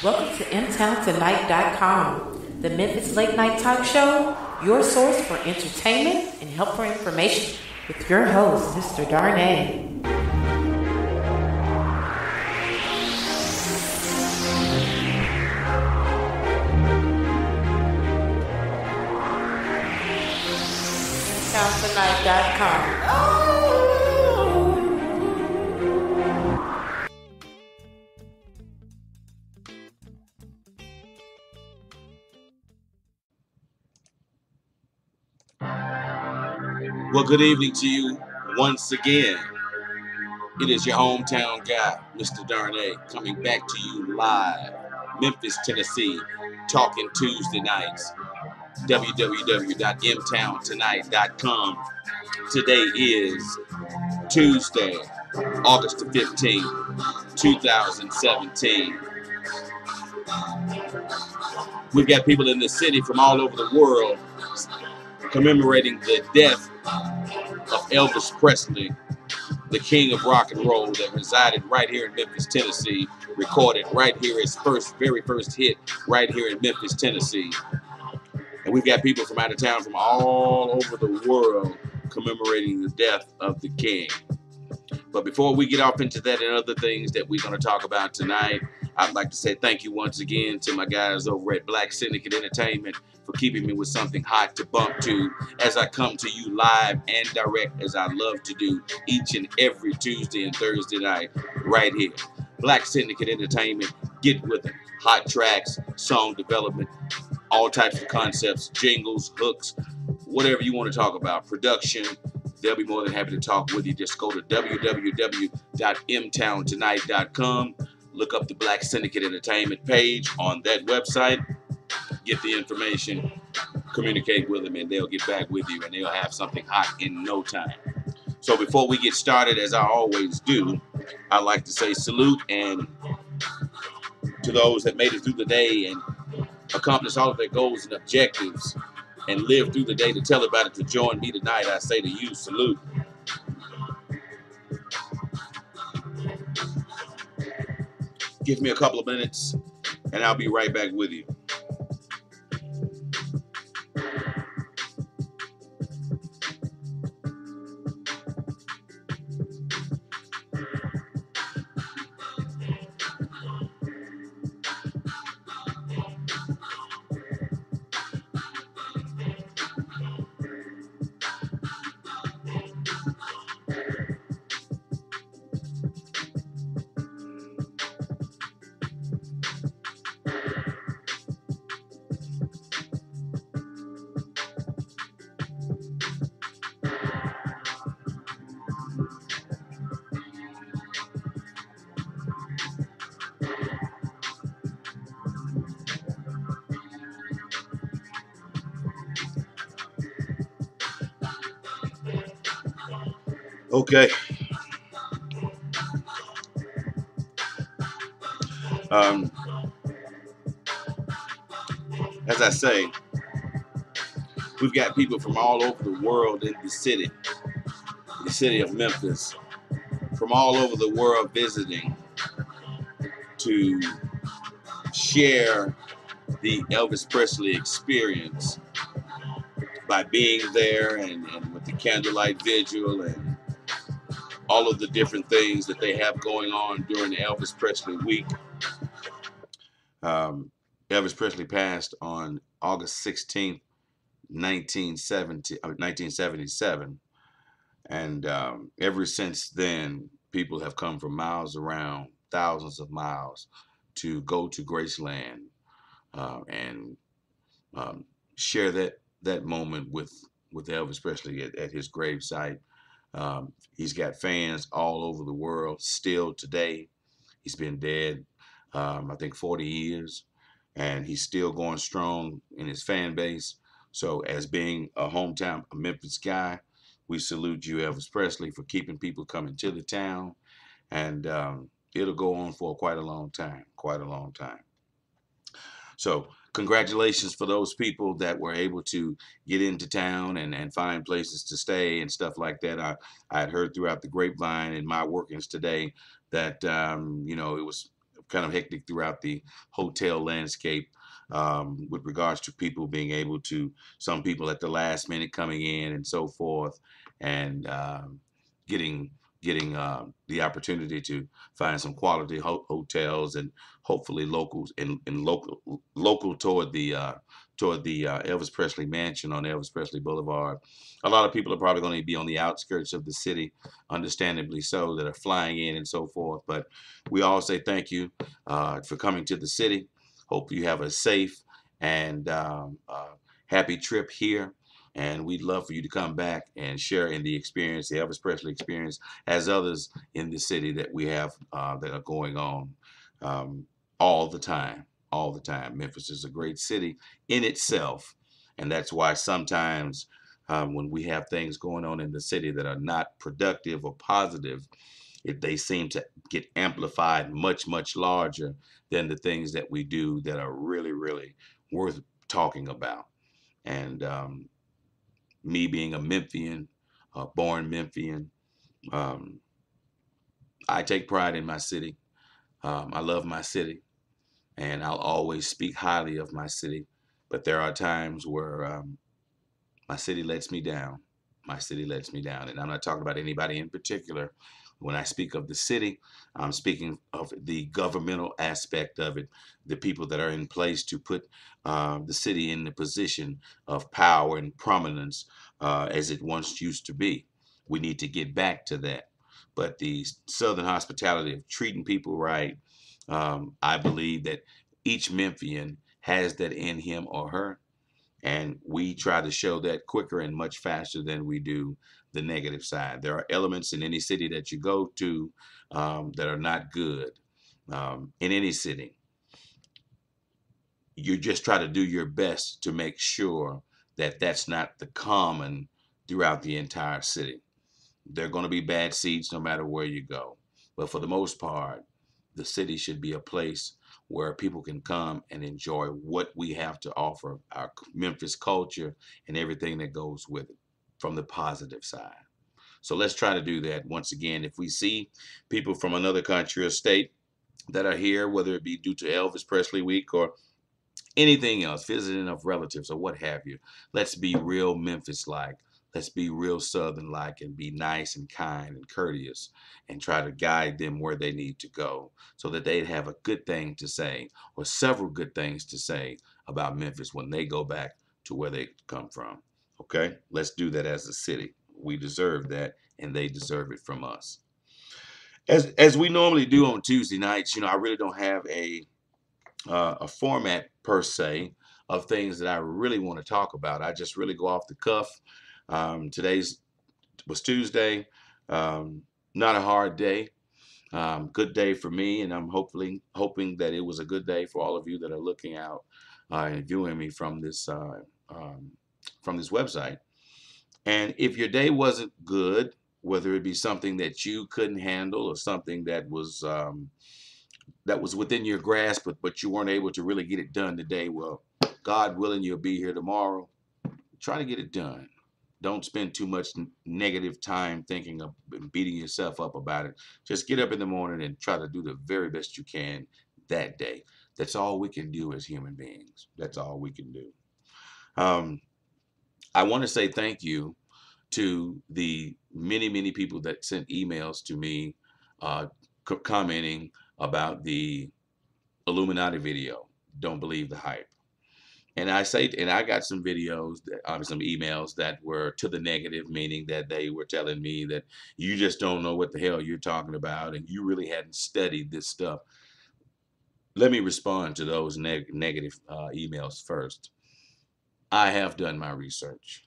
Welcome to Mtowntonight.com, the Memphis late night talk show, your source for entertainment and helpful information with your host, Mr. Darney. Mtowntonight.com. Well, good evening to you once again. It is your hometown guy, Mr. Darney, coming back to you live, Memphis, Tennessee, talking Tuesday nights, www.mtowntonight.com. Today is Tuesday, August the 15th, 2017. We've got people in the city from all over the world commemorating the death of Elvis Presley, the king of rock and roll that resided right here in Memphis, Tennessee, recorded right here, his very first hit right here in Memphis, Tennessee. And we've got people from out of town from all over the world commemorating the death of the king. But before we get off into that and other things that we're going to talk about tonight, I'd like to say thank you once again to my guys over at Black Syndicate Entertainment for keeping me with something hot to bump to as I come to you live and direct, as I love to do each and every Tuesday and Thursday night right here. Black Syndicate Entertainment, get with it. Hot tracks, song development, all types of concepts, jingles, hooks, whatever you want to talk about, production. They'll be more than happy to talk with you. Just go to www.mtowntonight.com. Look up the Black Syndicate Entertainment page on that website. Get the information, communicate with them, and they'll get back with you, and they'll have something hot in no time. So before we get started, as I always do, I'd like to say salute and to those that made it through the day and accomplished all of their goals and objectives and lived through the day to tell about it, to join me tonight. I say to you, salute. Give me a couple of minutes, and I'll be right back with you. Okay. As I say, we've got people from all over the world in the city of Memphis, from all over the world visiting to share the Elvis Presley experience by being there and with the candlelight vigil and all of the different things that they have going on during the Elvis Presley week. Elvis Presley passed on August 16th, 1977. And ever since then, people have come from miles around, thousands of miles, to go to Graceland and share that moment with Elvis Presley at his gravesite. He's got fans all over the world still today. He's been dead, I think, 40 years, and he's still going strong in his fan base. So as being a Memphis guy, we salute you, Elvis Presley, for keeping people coming to the town. And it'll go on for quite a long time. So congratulations for those people that were able to get into town and find places to stay and stuff like that. I had heard throughout the grapevine in my workings today that, it was kind of hectic throughout the hotel landscape, with regards to people being able to, some people at the last minute coming in and so forth, and getting the opportunity to find some quality hotels, and hopefully locals and local toward the Elvis Presley Mansion on Elvis Presley Boulevard. A lot of people are probably going to be on the outskirts of the city, understandably so, that are flying in and so forth. But we all say thank you for coming to the city. Hope you have a safe and happy trip here. And we'd love for you to come back and share in the experience, the Elvis Presley experience, as others in the city that we have that are going on um, all the time. All the time. Memphis is a great city in itself. And that's why sometimes when we have things going on in the city that are not productive or positive, they seem to get amplified much, much larger than the things that we do that are really, really worth talking about. And me being a Memphian, born Memphian, um, I take pride in my city. I love my city, and I'll always speak highly of my city. But there are times where my city lets me down. My city lets me down. And I'm not talking about anybody in particular. When I speak of the city, I'm speaking of the governmental aspect of it, the people that are in place to put the city in the position of power and prominence as it once used to be. We need to get back to that. But the Southern hospitality of treating people right, I believe that each Memphian has that in him or her, and we try to show that quicker and much faster than we do the negative side. There are elements in any city that you go to that are not good. In any city, you just try to do your best to make sure that that's not the common throughout the entire city. There are going to be bad seeds no matter where you go. But for the most part, the city should be a place where people can come and enjoy what we have to offer, our Memphis culture and everything that goes with it from the positive side. So let's try to do that. Once again, if we see people from another country or state that are here, whether it be due to Elvis Presley Week or anything else, visiting of relatives or what have you, let's be real Memphis like. Let's be real Southern like and be nice and kind and courteous and try to guide them where they need to go so that they'd have a good thing to say or several good things to say about Memphis when they go back to where they come from. Okay? Let's do that as a city. We deserve that and they deserve it from us. As we normally do on Tuesday nights, I really don't have a format per se of things that I really want to talk about. I just really go off the cuff. Today's was Tuesday. Not a hard day. Good day for me, and I'm hoping that it was a good day for all of you that are looking out and viewing me from this website. And if your day wasn't good, whether it be something that you couldn't handle or something that was within your grasp, but you weren't able to really get it done today, well, God willing, you'll be here tomorrow. Try to get it done. Don't spend too much negative time thinking of beating yourself up about it. Just get up in the morning and try to do the very best you can that day. That's all we can do as human beings. That's all we can do. I want to say thank you to the many, many people that sent emails to me commenting about the Illuminati video. Don't believe the hype. And I got some videos, some emails that were to the negative, meaning that they were telling me that you just don't know what the hell you're talking about and you really hadn't studied this stuff. Let me respond to those negative emails first. I have done my research.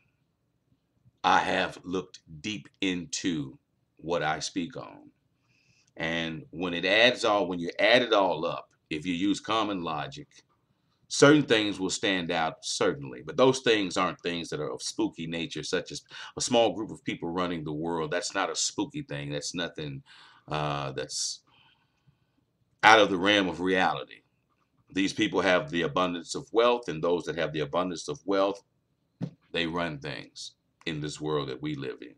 I have looked deep into what I speak on. And when you add it all up, if you use common logic, certain things will stand out, certainly, but those things aren't things that are of spooky nature, such as a small group of people running the world. That's not a spooky thing. That's nothing that's out of the realm of reality. These people have the abundance of wealth, and those that have the abundance of wealth, they run things in this world that we live in.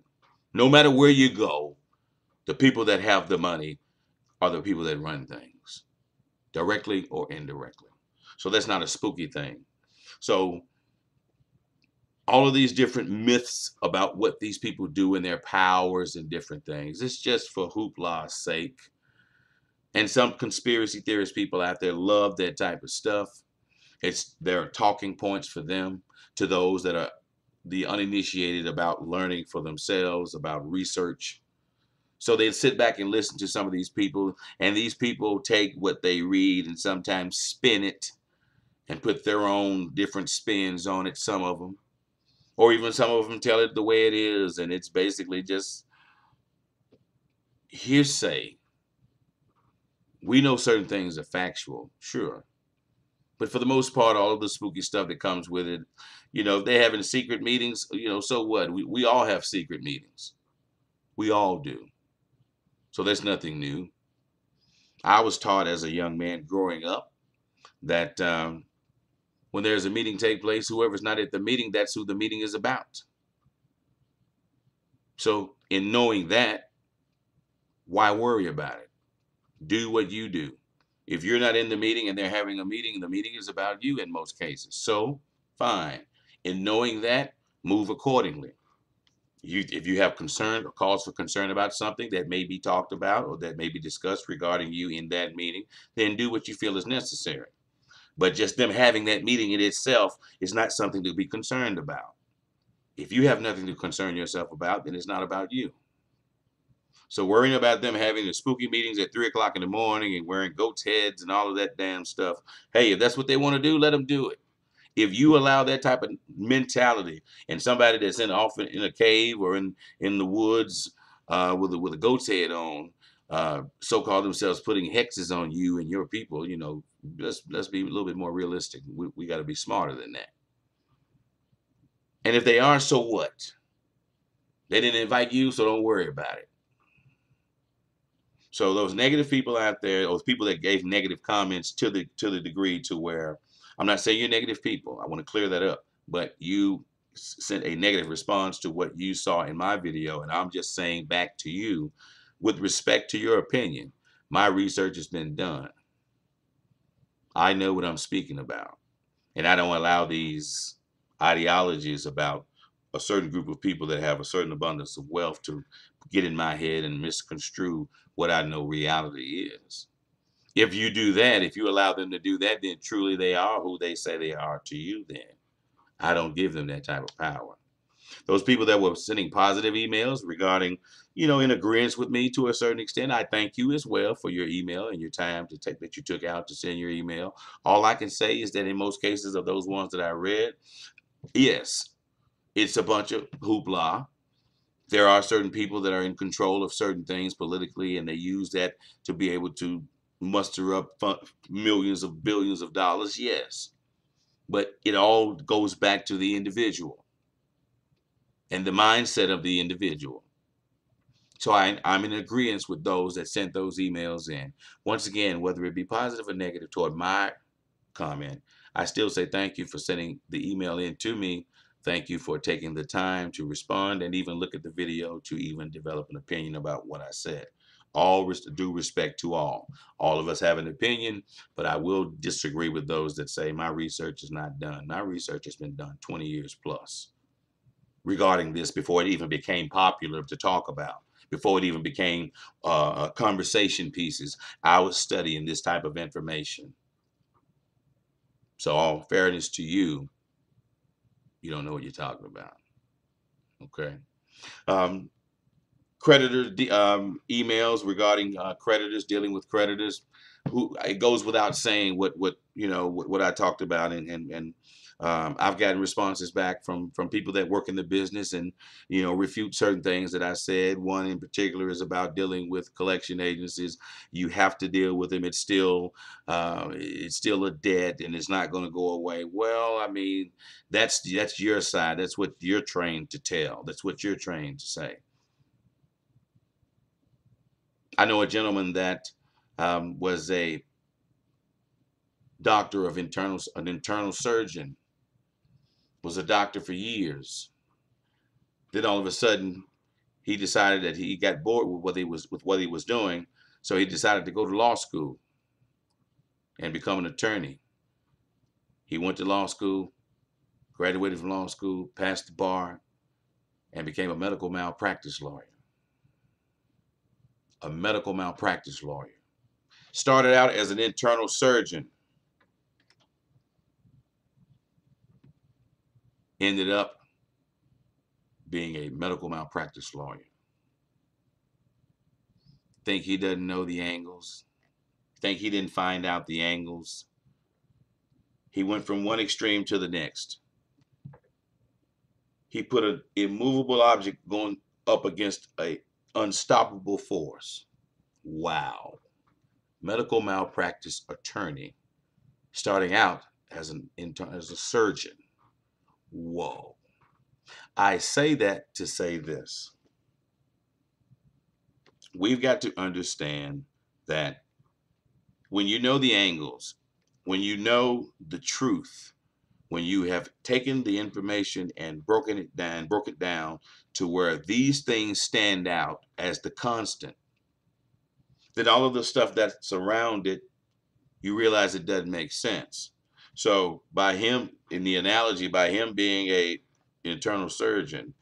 No matter where you go, the people that have the money are the people that run things. directly or indirectly. So that's not a spooky thing. So all of these different myths about what these people do and their powers and different things, it's just for hoopla's sake. And some conspiracy theorist people out there love that type of stuff. It's their talking points for them, to those that are the uninitiated about learning for themselves, about research. So they sit back and listen to some of these people, and these people take what they read and sometimes spin it and put their own different spins on it, some of them. Or even some of them tell it the way it is, and it's basically just hearsay. We know certain things are factual, sure. But for the most part, all of the spooky stuff that comes with it, if they're having secret meetings, so what? We all have secret meetings. We all do. So that's nothing new. I was taught as a young man growing up that when there's a meeting take place, whoever's not at the meeting, that's who the meeting is about. So in knowing that, why worry about it? Do what you do. If you're not in the meeting and they're having a meeting, the meeting is about you in most cases. So fine. In knowing that, move accordingly. If you have concern or cause for concern about something that may be talked about or that may be discussed regarding you in that meeting, then do what you feel is necessary. But just them having that meeting in itself is not something to be concerned about. If you have nothing to concern yourself about, then it's not about you. So worrying about them having the spooky meetings at 3 o'clock in the morning and wearing goat's heads and all of that damn stuff, hey, if that's what they want to do, let them do it. If you allow that type of mentality and somebody that's often in a cave or in the woods with a goat's head on, so-call themselves putting hexes on you and your people, let's be a little bit more realistic. We got to be smarter than that. And if they are, so what? They didn't invite you, so don't worry about it. So those negative people out there, those people that gave negative comments to the degree to where, I'm not saying you're negative people. I want to clear that up. But you sent a negative response to what you saw in my video, and I'm just saying back to you, with respect to your opinion, my research has been done. I know what I'm speaking about, and I don't allow these ideologies about a certain group of people that have a certain abundance of wealth to get in my head and misconstrue what I know reality is. If you do that, if you allow them to do that, then truly they are who they say they are to you. Then I don't give them that type of power. Those people that were sending positive emails regarding, in agreement with me to a certain extent, I thank you as well for your email and your time to take that you took out to send your email. All I can say is that in most cases of those ones that I read, yes, it's a bunch of hoopla. There are certain people that are in control of certain things politically, and they use that to be able to muster up millions of billions of dollars. Yes, but it all goes back to the individual and the mindset of the individual. So I'm in agreement with those that sent those emails in. Once again, whether it be positive or negative toward my comment, I still say thank you for sending the email in to me. Thank you for taking the time to respond and even look at the video to even develop an opinion about what I said. All due respect to all. All of us have an opinion, but I will disagree with those that say my research is not done. My research has been done 20 years plus regarding this before it even became popular to talk about. Before it even became conversation pieces, I was studying this type of information. So all fairness to you, you don't know what you're talking about. Okay. Um, creditor emails regarding creditors, dealing with creditors. Who it goes without saying what I talked about, and I've gotten responses back from people that work in the business and refute certain things that I said. One in particular is about dealing with collection agencies. You have to deal with them. It's still a debt, and it's not going to go away. Well, I mean, that's your side. That's what you're trained to tell. That's what you're trained to say. I know a gentleman that was a doctor of an internal surgeon, was a doctor for years. Then all of a sudden, he decided that he got bored with what he was doing, so he decided to go to law school. and become an attorney. He went to law school, graduated from law school, passed the bar, and became a medical malpractice lawyer. A medical malpractice lawyer. Started out as an internal surgeon. Ended up being a medical malpractice lawyer. Think he doesn't know the angles? Think he didn't find out the angles? He went from one extreme to the next. He put an immovable object going up against an unstoppable force. Wow. Medical malpractice attorney, starting out as a surgeon. Whoa. I say that to say this. We've got to understand that when you know the angles, when you know the truth, when you have taken the information and broke it down to where these things stand out as the constant, then all of the stuff that's around it, you realize it doesn't make sense. So by him, in the analogy, by him being a internal surgeon,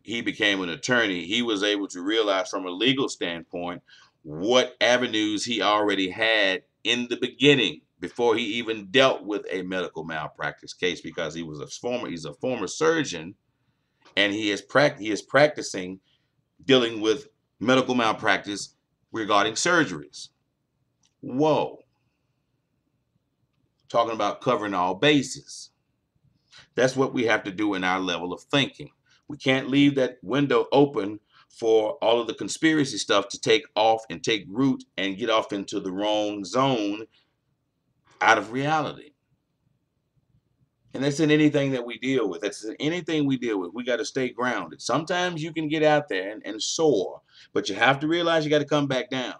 he became an attorney. He was able to realize from a legal standpoint what avenues he already had in the beginning before he even dealt with a medical malpractice case, because he's a former surgeon, and he is practicing dealing with medical malpractice regarding surgeries. Whoa. Talking about covering all bases. That's what we have to do in our level of thinking. We can't leave that window open for all of the conspiracy stuff to take off and take root and get off into the wrong zone out of reality. And that's in anything that we deal with. That's in anything we deal with. We got to stay grounded. Sometimes you can get out there and soar, but you have to realize you got to come back down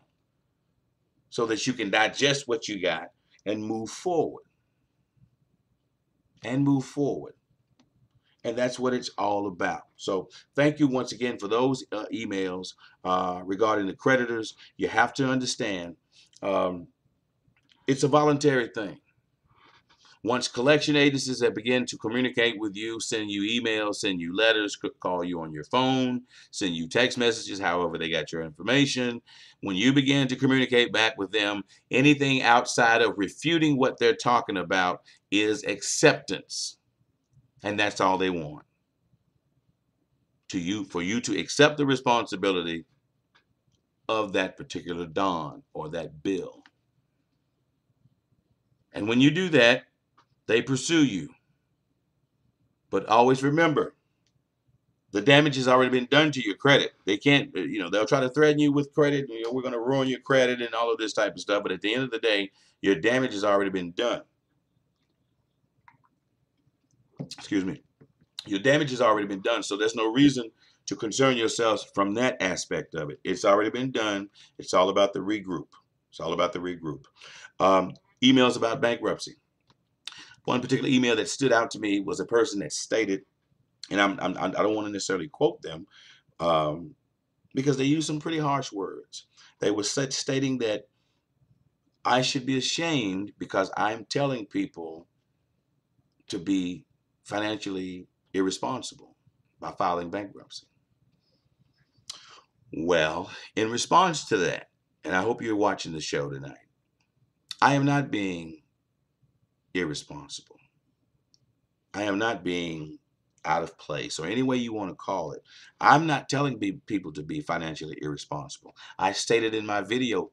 so that you can digest what you got and move forward. And move forward. And that's what it's all about. So thank you once again for those emails regarding the creditors. You have to understand it's a voluntary thing. Once collection agencies have begun to communicate with you, send you emails, send you letters, call you on your phone, send you text messages, however they got your information, when you begin to communicate back with them, anything outside of refuting what they're talking about is acceptance. And that's all they want. For you to accept the responsibility of that particular don or that bill. And when you do that, they pursue you. But always remember, the damage has already been done to your credit. They can't, they'll try to threaten you with credit. We're going to ruin your credit and all of this type of stuff. But at the end of the day, your damage has already been done. Excuse me. Your damage has already been done. So there's no reason to concern yourselves from that aspect of it. It's already been done. It's all about the regroup. It's all about the regroup. Emails about bankruptcy. One particular email that stood out to me was a person that stated, and I don't want to necessarily quote them because they used some pretty harsh words. They were stating that I should be ashamed because I'm telling people to be financially irresponsible by filing bankruptcy. Well, in response to that, and I hope you're watching the show tonight, I am not being irresponsible. I am not being out of place, or any way you want to call it. I'm not telling people to be financially irresponsible. I stated in my video,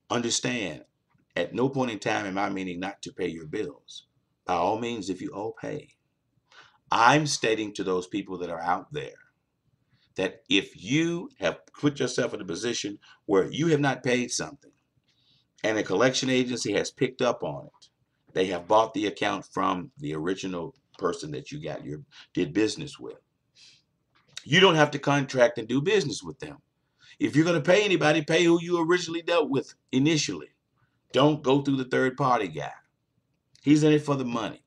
understand, at no point in time am I meaning not to pay your bills. By all means, if you owe, pay. I'm stating to those people that are out there that if you have put yourself in a position where you have not paid something and a collection agency has picked up on it, they have bought the account from the original person that you did business with. You don't have to contract and do business with them. If you're going to pay anybody, pay who you originally dealt with initially. Don't go through the third party guy. He's in it for the money.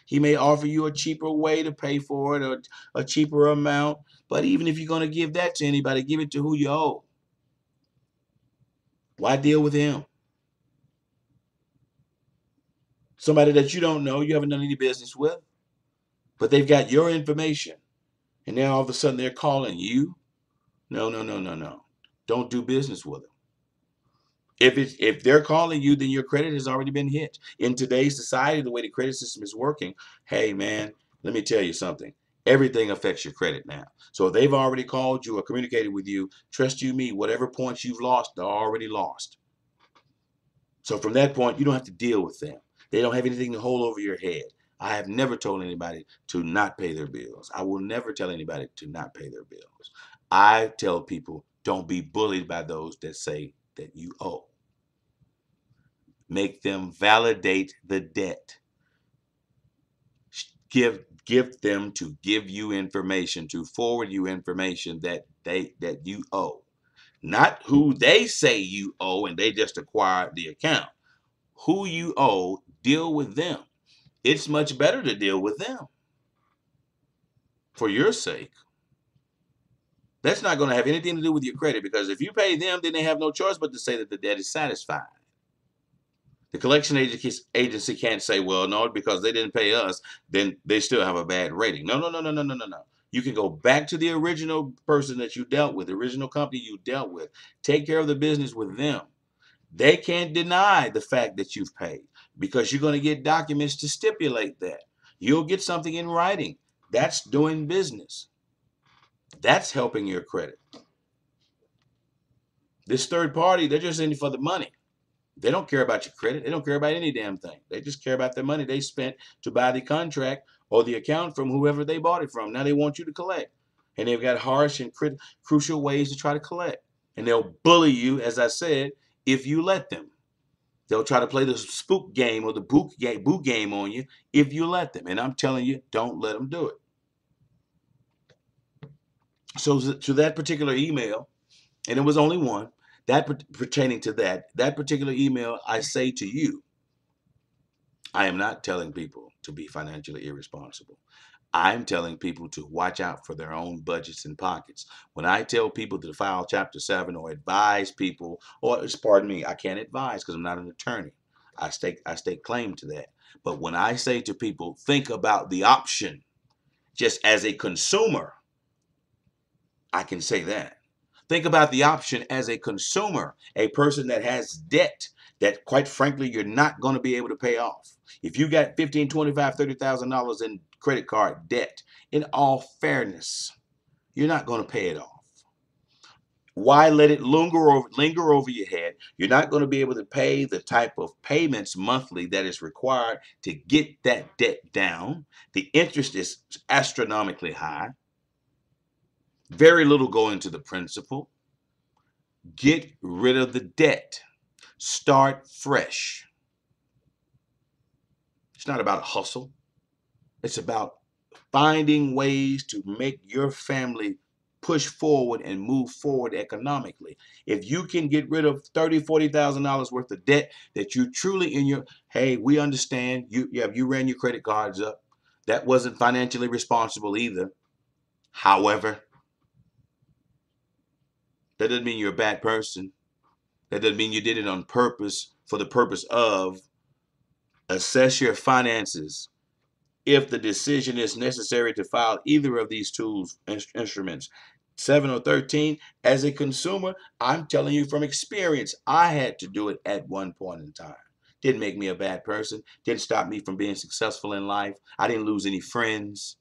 He may offer you a cheaper way to pay for it, or a cheaper amount. But even if you're going to give that to anybody, give it to who you owe. Why deal with him? Somebody that you don't know, you haven't done any business with, but they've got your information. And now all of a sudden they're calling you. No, no, no, no, no. Don't do business with them. If they're calling you, then your credit has already been hit. In today's society, the way the credit system is working, hey man, let me tell you something. Everything affects your credit now. So if they've already called you or communicated with you, trust you me, whatever points you've lost, they're already lost. So from that point, you don't have to deal with them. They don't have anything to hold over your head. I have never told anybody to not pay their bills. I will never tell anybody to not pay their bills. I tell people, don't be bullied by those that say that you owe. Make them validate the debt. Give them to give you information, to forward you information that you owe. Not who they say you owe and they just acquired the account. Who you owe, deal with them. It's much better to deal with them for your sake. That's not going to have anything to do with your credit, because if you pay them, then they have no choice but to say that the debt is satisfied. The collection agency can't say, well, no, because they didn't pay us, then they still have a bad rating. No, no, no, no, no, no, no, no. You can go back to the original person that you dealt with, the original company you dealt with. Take care of the business with them. They can't deny the fact that you've paid, because you're going to get documents to stipulate that. You'll get something in writing. That's doing business. That's helping your credit. This third party, they're just in it for the money. They don't care about your credit. They don't care about any damn thing. They just care about the money they spent to buy the contract or the account from whoever they bought it from. Now they want you to collect. And they've got harsh and crucial ways to try to collect. And they'll bully you, as I said, if you let them. They'll try to play the spook game or the boot game on you if you let them. And I'm telling you, don't let them do it. So to that particular email, and it was only one, that pertaining to that particular email, I say to you, I am not telling people to be financially irresponsible. I'm telling people to watch out for their own budgets and pockets. When I tell people to file Chapter 7 or advise people, or pardon me, I can't advise because I'm not an attorney. I stake claim to that. But when I say to people, think about the option, just as a consumer, I can say that. Think about the option as a consumer, a person that has debt that, quite frankly, you're not going to be able to pay off. If you got $15,000, $25,000, $30,000 in credit card debt, in all fairness, you're not going to pay it off. Why let it linger over your head? You're not going to be able to pay the type of payments monthly that is required to get that debt down. The interest is astronomically high. Very little going to the principal. Get rid of the debt. Start fresh. It's not about a hustle. It's about finding ways to make your family push forward and move forward economically. If you can get rid of $30,000, $40,000 worth of debt that you truly hey, we understand you ran your credit cards up. That wasn't financially responsible either. However, that doesn't mean you're a bad person. That doesn't mean you did it on purpose, for the purpose of assess your finances. If the decision is necessary to file either of these instruments, 7 or 13, as a consumer, I'm telling you from experience, I had to do it at one point in time. Didn't make me a bad person. Didn't stop me from being successful in life. I didn't lose any friends.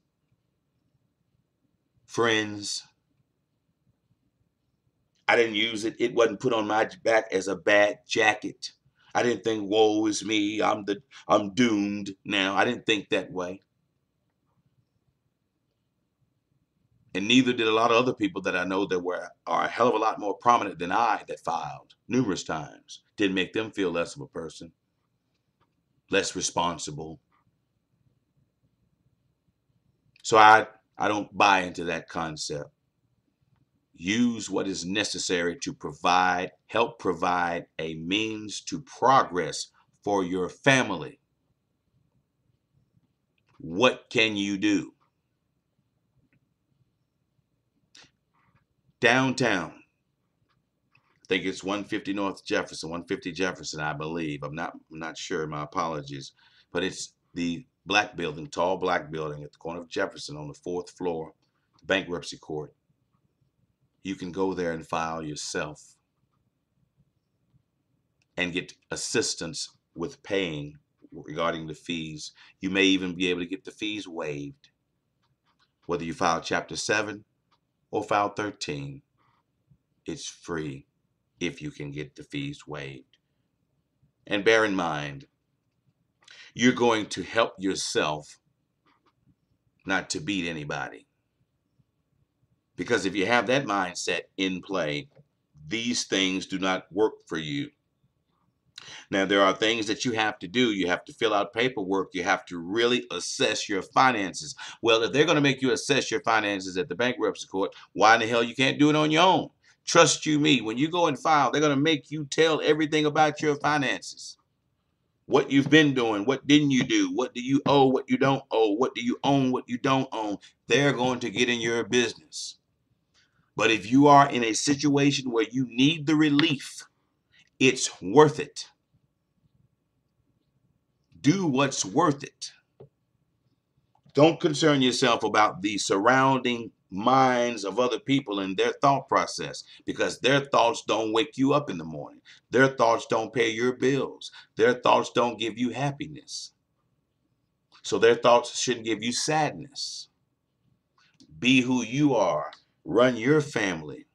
I didn't use it. It wasn't put on my back as a bad jacket. I didn't think, woe is me, I'm doomed now. I didn't think that way. And neither did a lot of other people that I know that are a hell of a lot more prominent than I, that filed numerous times. Didn't make them feel less of a person, less responsible. So I don't buy into that concept. Use what is necessary to help provide a means to progress for your family. What can you do? Downtown, I think it's 150 North Jefferson, 150 Jefferson, I believe. I'm not sure. My apologies. but it's the black building, tall black building at the corner of Jefferson on the 4th floor, the bankruptcy court. You can go there and file yourself and get assistance with paying regarding the fees. You may even be able to get the fees waived. Whether you file Chapter 7 or file 13, it's free if you can get the fees waived. And bear in mind, you're going to help yourself not to beat anybody. Because if you have that mindset in play, these things do not work for you. Now, there are things that you have to do. You have to fill out paperwork. You have to really assess your finances. Well, if they're going to make you assess your finances at the bankruptcy court, why in the hell you can't do it on your own? Trust you me, when you go and file, they're going to make you tell everything about your finances. What you've been doing, what didn't you do, what do you owe, what you don't owe, what do you own, what you don't own. They're going to get in your business. But if you are in a situation where you need the relief, it's worth it. Do what's worth it. Don't concern yourself about the surrounding minds of other people and their thought process, because their thoughts don't wake you up in the morning. Their thoughts don't pay your bills. Their thoughts don't give you happiness. So their thoughts shouldn't give you sadness. Be who you are. Run your family,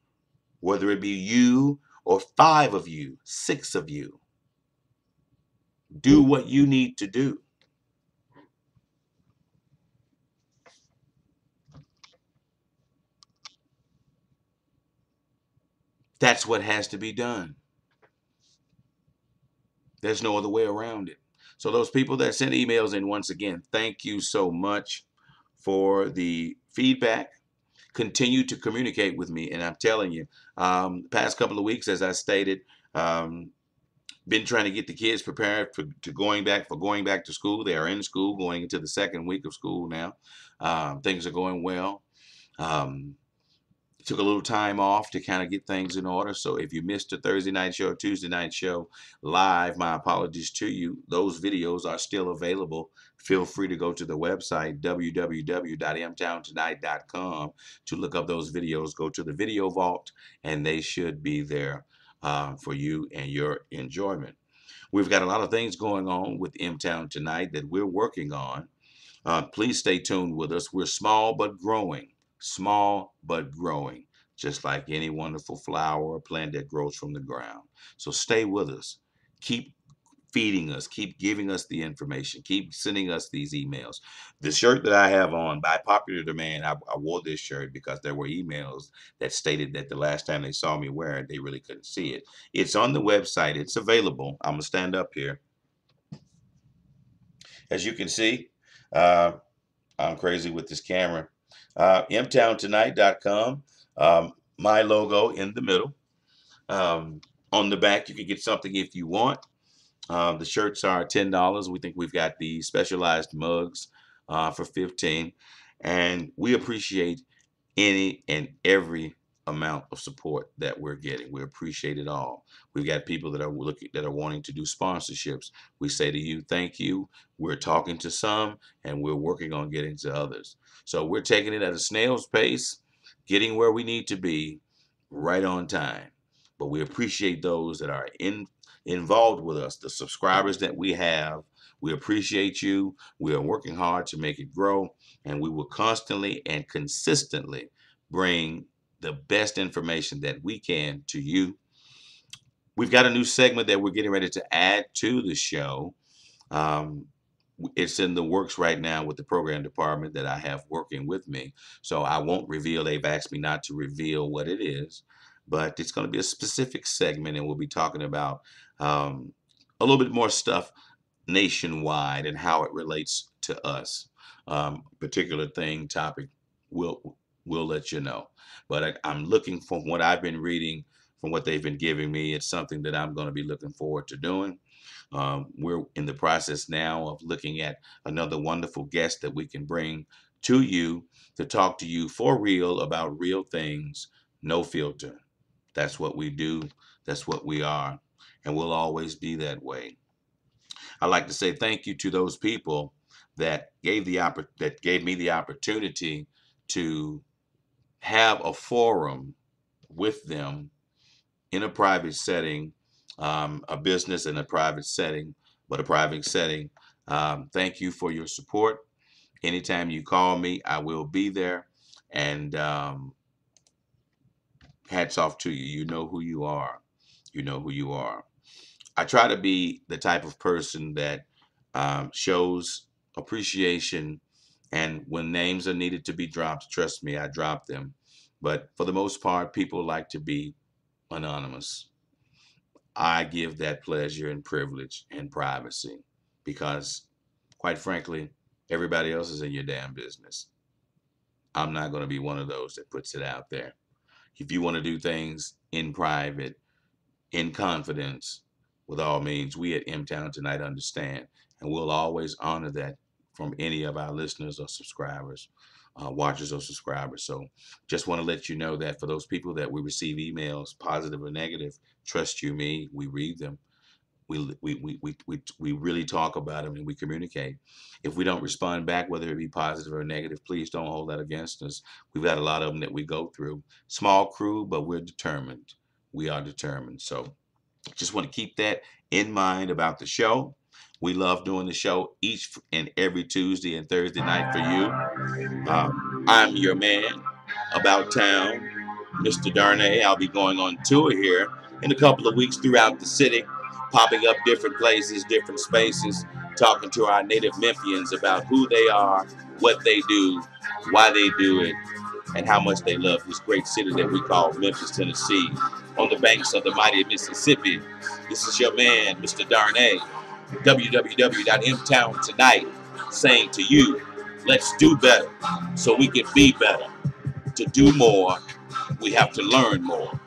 whether it be you or 5 of you, 6 of you. Do what you need to do. That's what has to be done. There's no other way around it. So those people that sent emails in, once again, thank you so much for the feedback. Continue to communicate with me. And I'm telling you, past couple of weeks, as I stated, been trying to get the kids prepared for going back to school. They are in school, going into the 2nd week of school now. Things are going well. Took a little time off to kind of get things in order. So if you missed a Thursday night show or Tuesday night show live, my apologies to you. Those videos are still available. Feel free to go to the website, www.mtowntonight.com, to look up those videos. Go to the video vault, and they should be there for you and your enjoyment. We've got a lot of things going on with M-Town Tonight that we're working on. Please stay tuned with us. We're small but growing. Small but growing, just like any wonderful flower or plant that grows from the ground. So stay with us. Keep feeding us. Keep giving us the information. Keep sending us these emails. The shirt that I have on, by popular demand, I wore this shirt because there were emails that stated that the last time they saw me wear it, they really couldn't see it. It's on the website. It's available. I'm going to stand up here. As you can see, I'm crazy with this camera. Mtowntonight.com. My logo in the middle. On the back, you can get something if you want. The shirts are $10. We think we've got the specialized mugs for $15. And we appreciate any and every amount of support that we're getting. We appreciate it all. We've got people that are wanting to do sponsorships. We say to you, thank you. We're talking to some, and we're working on getting to others. So we're taking it at a snail's pace, getting where we need to be right on time. But we appreciate those that are involved with us, the subscribers that we have. We appreciate you. We are working hard to make it grow, and we will constantly and consistently bring the best information that we can to you. We've got a new segment that we're getting ready to add to the show. It's in the works right now with the program department that I have working with me. So I won't reveal. They've asked me not to reveal what it is, but it's going to be a specific segment, and we'll be talking about a little bit more stuff nationwide and how it relates to us. Particular topic, we'll let you know. But I'm looking, from what I've been reading, from what they've been giving me, it's something that I'm going to be looking forward to doing. We're in the process now of looking at another wonderful guest that we can bring to you to talk to you for real about real things, no filter. That's what we do. That's what we are. And we'll always be that way. I'd like to say thank you to those people that gave me the opportunity to have a forum with them in a private setting, a business in a private setting, but a private setting. Thank you for your support. Anytime you call me, I will be there. And hats off to you. You know who you are. You know who you are. I try to be the type of person that shows appreciation. And when names are needed to be dropped, trust me, I drop them. But for the most part, people like to be anonymous. I give that pleasure and privilege and privacy because, quite frankly, everybody else is in your damn business. I'm not going to be one of those that puts it out there. If you want to do things in private, in confidence, with all means, we at Mtowntonight understand, and we'll always honor that from any of our listeners or subscribers, watchers or subscribers. So just want to let you know that for those people that we receive emails, positive or negative, trust you me, we read them. We really talk about them and we communicate. If we don't respond back, whether it be positive or negative, please don't hold that against us. We've got a lot of them that we go through. Small crew, but we're determined. We are determined. So just want to keep that in mind about the show. We love doing the show each and every Tuesday and Thursday night for you. I'm your man about town, Mr. Darney. I'll be going on tour here in a couple of weeks throughout the city, popping up different places, different spaces, talking to our native Memphians about who they are, what they do, why they do it, and how much they love this great city that we call Memphis, Tennessee, on the banks of the mighty Mississippi. This is your man, Mr. Darney, www.mtowntonight, saying to you, let's do better so we can be better. To do more, we have to learn more.